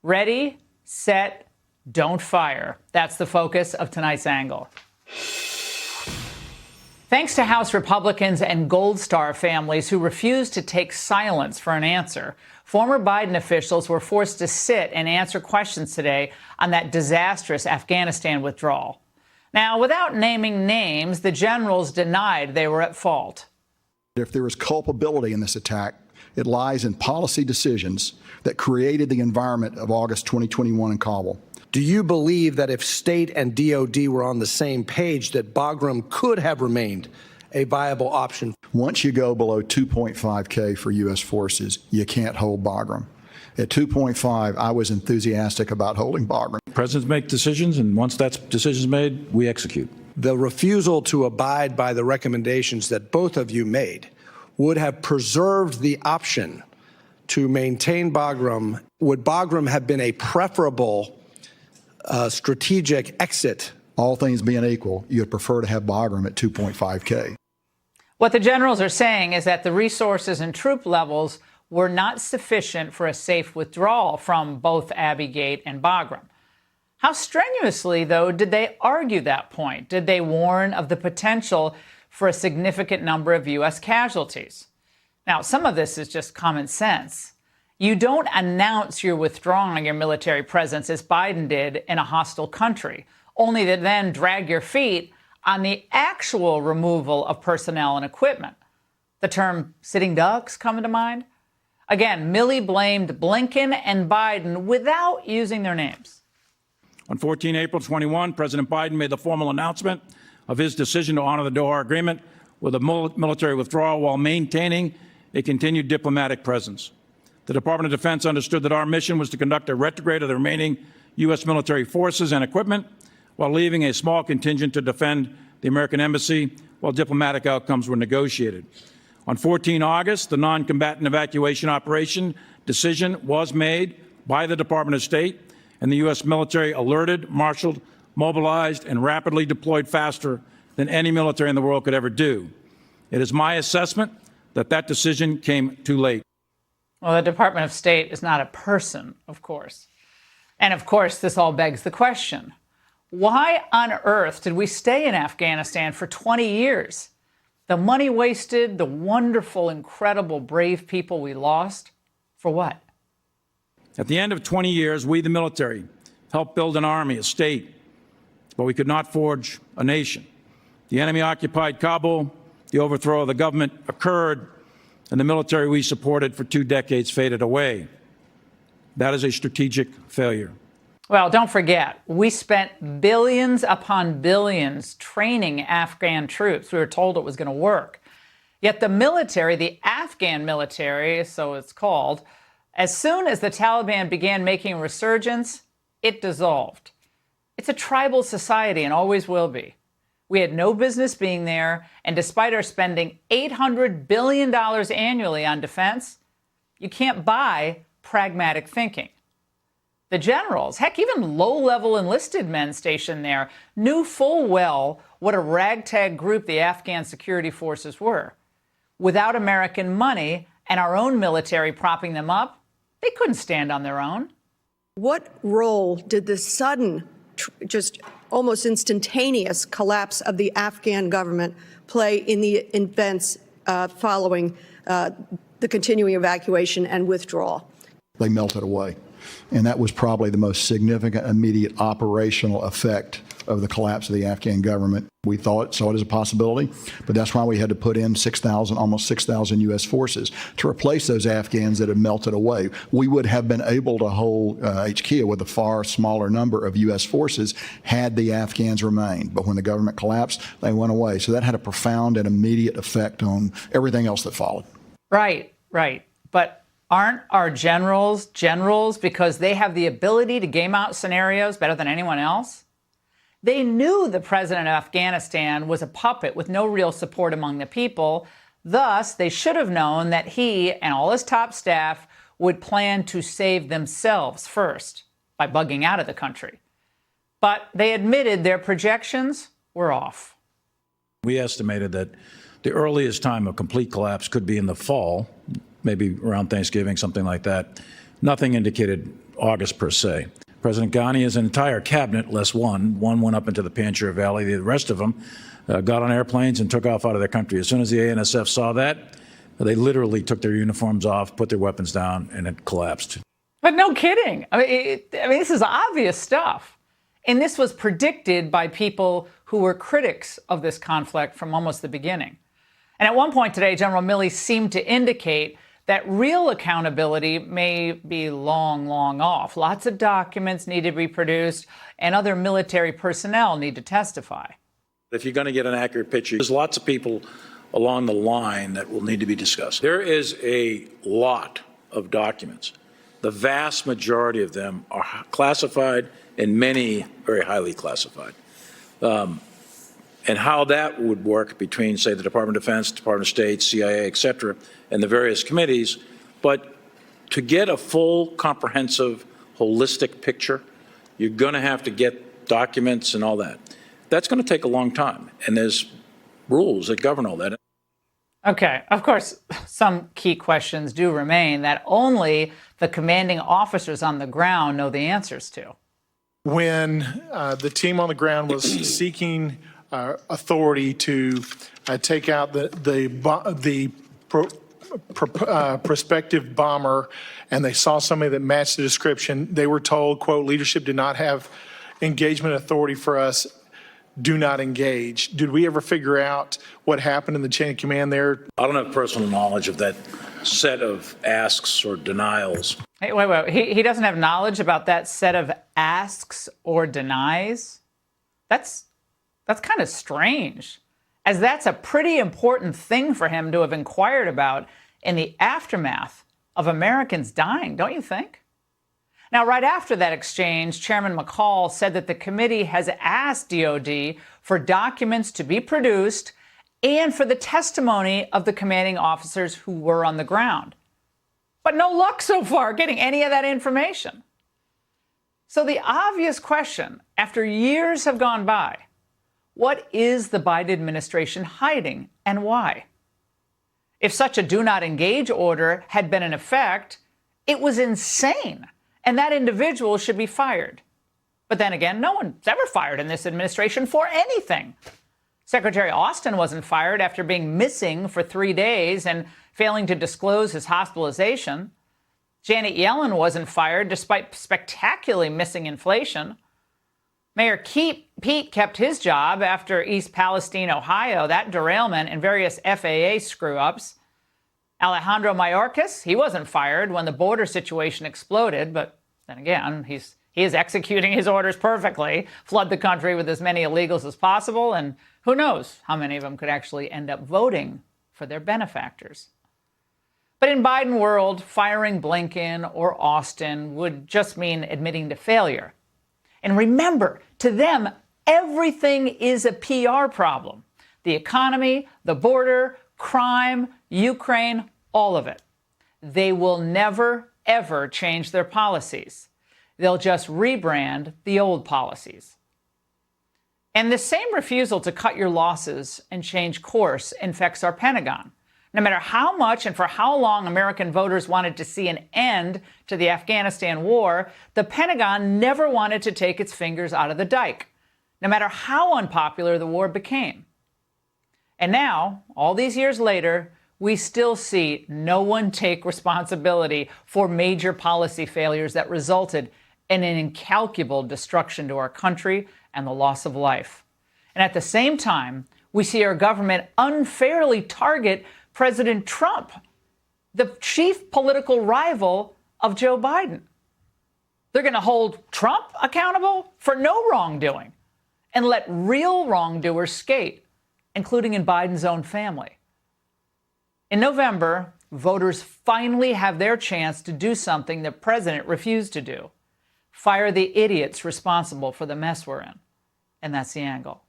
Ready, set, don't fire. That's the focus of tonight's angle. Thanks to House Republicans and Gold Star families who refused to take silence for an answer, former Biden officials were forced to sit and answer questions today on that disastrous Afghanistan withdrawal. Now, without naming names, the generals denied they were at fault. If there is culpability in this attack, it lies in policy decisions that created the environment of August 2021 in Kabul. Do you believe that if state and DOD were on the same page, that Bagram could have remained a viable option? Once you go below 2.5K for U.S. forces, you can't hold Bagram. At 2.5, I was enthusiastic about holding Bagram. Presidents make decisions, and once that decision's made, we execute. The refusal to abide by the recommendations that both of you made would have preserved the option to maintain Bagram. Would Bagram have been a preferable strategic exit? All things being equal, you'd prefer to have Bagram at 2.5K. What the generals are saying is that the resources and troop levels were not sufficient for a safe withdrawal from both Abbey Gate and Bagram. How strenuously, though, did they argue that point? Did they warn of the potential for a significant number of U.S. casualties? Now, some of this is just common sense. You don't announce you're withdrawing your military presence, as Biden did, in a hostile country, only to then drag your feet on the actual removal of personnel and equipment. The term sitting ducks coming to mind? Again, Milley blamed Blinken and Biden without using their names. On 14 April 21, President Biden made the formal announcement of his decision to honor the Doha Agreement with a military withdrawal while maintaining a continued diplomatic presence. The Department of Defense understood that our mission was to conduct a retrograde of the remaining U.S. military forces and equipment while leaving a small contingent to defend the American embassy while diplomatic outcomes were negotiated. On 14 August, the non-combatant evacuation operation decision was made by the Department of State, and the U.S. military alerted, marshaled, mobilized, and rapidly deployed faster than any military in the world could ever do. It is my assessment that that decision came too late. Well, the Department of State is not a person, of course. And of course, this all begs the question, why on earth did we stay in Afghanistan for 20 years? The money wasted, the wonderful, incredible, brave people we lost, for what? At the end of 20 years, we, the military, helped build an army, a state, but we could not forge a nation. The enemy occupied Kabul, the overthrow of the government occurred, and the military we supported for 2 decades faded away. That is a strategic failure. Well, don't forget, we spent billions upon billions training Afghan troops. We were told it was going to work. Yet the military, the Afghan military, so it's called, as soon as the Taliban began making a resurgence, it dissolved. It's a tribal society and always will be. We had no business being there, and despite our spending $800 billion annually on defense, you can't buy pragmatic thinking. The generals, heck, even low-level enlisted men stationed there, knew full well what a ragtag group the Afghan security forces were. Without American money and our own military propping them up, they couldn't stand on their own. What role did the sudden, just almost instantaneous collapse of the Afghan government play in the events following the continuing evacuation and withdrawal? They melted away. And that was probably the most significant immediate operational effect of the collapse of the Afghan government. We saw it as a possibility, but that's why we had to put in almost 6,000 U.S. forces to replace those Afghans that had melted away. We would have been able to hold HQ with a far smaller number of U.S. forces had the Afghans remained. But when the government collapsed, they went away. So that had a profound and immediate effect on everything else that followed. Right. But aren't our generals because they have the ability to game out scenarios better than anyone else? They knew the president of Afghanistan was a puppet with no real support among the people. Thus, they should have known that he and all his top staff would plan to save themselves first by bugging out of the country. But they admitted their projections were off. We estimated that the earliest time of complete collapse could be in the fall, maybe around Thanksgiving, something like that. Nothing indicated August per se. President Ghani, his entire cabinet, less one went up into the Panjshir Valley. The rest of them got on airplanes and took off out of their country. As soon as the ANSF saw that, they literally took their uniforms off, put their weapons down, and it collapsed. But no kidding. I mean, this is obvious stuff. And this was predicted by people who were critics of this conflict from almost the beginning. And at one point today, General Milley seemed to indicate that real accountability may be long, long off. Lots of documents need to be produced, and other military personnel need to testify. If you're going to get an accurate picture, there's lots of people along the line that will need to be discussed. There is a lot of documents. The vast majority of them are classified and many very highly classified. And how that would work between, say, the Department of Defense, Department of State, CIA, et cetera, and the various committees. But to get a full, comprehensive, holistic picture, you're going to have to get documents and all that. That's going to take a long time, and there's rules that govern all that. Okay, of course, some key questions do remain that only the commanding officers on the ground know the answers to. When the team on the ground was seeking authority to take out the prospective bomber, and they saw somebody that matched the description, they were told, quote, leadership did not have engagement authority for us, do not engage. Did we ever figure out what happened in the chain of command there? I don't have personal knowledge of that set of asks or denials. Hey, wait. He doesn't have knowledge about that set of asks or denies? That's kind of strange, as that's a pretty important thing for him to have inquired about in the aftermath of Americans dying, don't you think? Now, right after that exchange, Chairman McCall said that the committee has asked DOD for documents to be produced and for the testimony of the commanding officers who were on the ground. But no luck so far getting any of that information. So the obvious question, after years have gone by, what is the Biden administration hiding and why? If such a do not engage order had been in effect, it was insane, and that individual should be fired. But then again, no one's ever fired in this administration for anything. Secretary Austin wasn't fired after being missing for 3 days and failing to disclose his hospitalization. Janet Yellen wasn't fired despite spectacularly missing inflation. Mayor Pete kept his job after East Palestine, Ohio, that derailment and various FAA screw-ups. Alejandro Mayorkas, he wasn't fired when the border situation exploded, but then again, he is executing his orders perfectly, flood the country with as many illegals as possible, and who knows how many of them could actually end up voting for their benefactors. But in Biden world, firing Blinken or Austin would just mean admitting to failure. And remember, to them, everything is a PR problem. The economy, the border, crime, Ukraine, all of it. They will never, ever change their policies. They'll just rebrand the old policies. And the same refusal to cut your losses and change course infects our Pentagon. No matter how much and for how long American voters wanted to see an end to the Afghanistan war, the Pentagon never wanted to take its fingers out of the dike, no matter how unpopular the war became. And now, all these years later, we still see no one take responsibility for major policy failures that resulted in an incalculable destruction to our country and the loss of life. And at the same time, we see our government unfairly target President Trump, the chief political rival of Joe Biden. They're going to hold Trump accountable for no wrongdoing and let real wrongdoers skate, including in Biden's own family. In November, voters finally have their chance to do something the president refused to do: fire the idiots responsible for the mess we're in. And that's the angle.